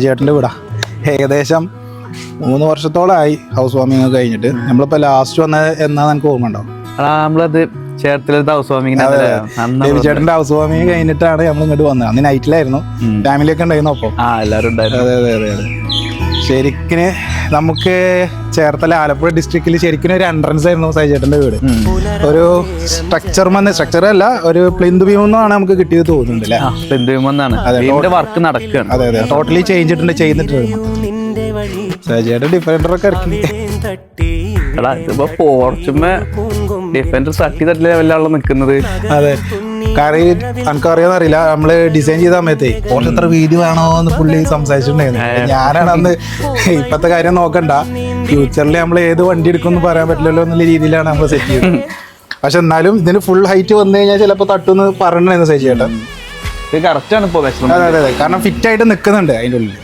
ചേട്ടൻ്റെ വീടാ. ഏകദേശം 3 വർഷത്തോളമായി ഹൗസ് വാമിങ് കഴിഞ്ഞിട്ട്. നമ്മളിപ്പോൾ ലാസ്റ്റ് വന്നത് എന്നാ എനിക്ക് ഓർമ്മ ഉണ്ടാവും. നമ്മളത് ചേർത്തലത്തെ ഹൗസ് വാമിങ് ചേട്ടൻ്റെ ഹൗസ് വാമിങ് കഴിഞ്ഞിട്ടാണ് നമ്മൾ ഇങ്ങോട്ട് വന്നത്. അന്ന് നൈറ്റിലായിരുന്നു, ഫാമിലിയൊക്കെ ഉണ്ടായിരുന്നു. അപ്പോൾ എല്ലാവരും ഉണ്ടായിരുന്നു. അതെ. ശരിക്കും നമുക്ക് ചേർത്തല ആലപ്പുഴ ഡിസ്ട്രിക്റ്റിൽ ശരിക്കും ഒരു എൻട്രൻസ് ആയിരുന്നു സൈജേട്ടൻ്റെ വീട്. ഒരു സ്ട്രക്ചർ അല്ല, ഒരു പ്ലിന്ത് ബീം എന്നാണ് നമുക്ക് കിട്ടിയത് തോന്നുന്നുണ്ട് അല്ലേ? വർക്ക് നടക്കുകയാണ്. അതെ ടോട്ടലി ചേഞ്ച് ചെയ്തിട്ടുണ്ട്. സൈജേട്ടൻ ഡിഫറൻറ്ററൊക്കെ ഇറക്കി. ഇതിപ്പോ പോർച്ചുമേ ഡിഫൻഡർ തട്ടി ലെവലിലാണ് നിൽക്കുന്നത്. അതെ, കാരണം എനിക്കറിയാന്ന് അറിയില്ല, നമ്മള് ഡിസൈൻ ചെയ്ത സമയത്തേ കുറച്ച് എത്ര വീതി വേണോ എന്ന് പുള്ളി സംസാരിച്ചിട്ടുണ്ടായിരുന്നു. ഞാനാണ് അന്ന് ഇപ്പത്തെ കാര്യം നോക്കണ്ട, ഫ്യൂച്ചറിൽ നമ്മൾ ഏത് വണ്ടി എടുക്കുമെന്ന് പറയാൻ പറ്റില്ലല്ലോ എന്നുള്ള രീതിയിലാണ് നമ്മൾ സെറ്റ് ചെയ്തത്. പക്ഷെ എന്നാലും ഇതിന് ഫുൾ ഹൈറ്റ് വന്നു കഴിഞ്ഞാൽ ചിലപ്പോൾ തട്ടുന്ന് പറയണെന്ന് സൈജേട്ടൻ. ഇത് കറക്റ്റ് ആണ് ഇപ്പൊ. അതെ കാരണം ഫിറ്റ് ആയിട്ട് നിൽക്കുന്നുണ്ട് അതിൻ്റെ ഉള്ളിൽ.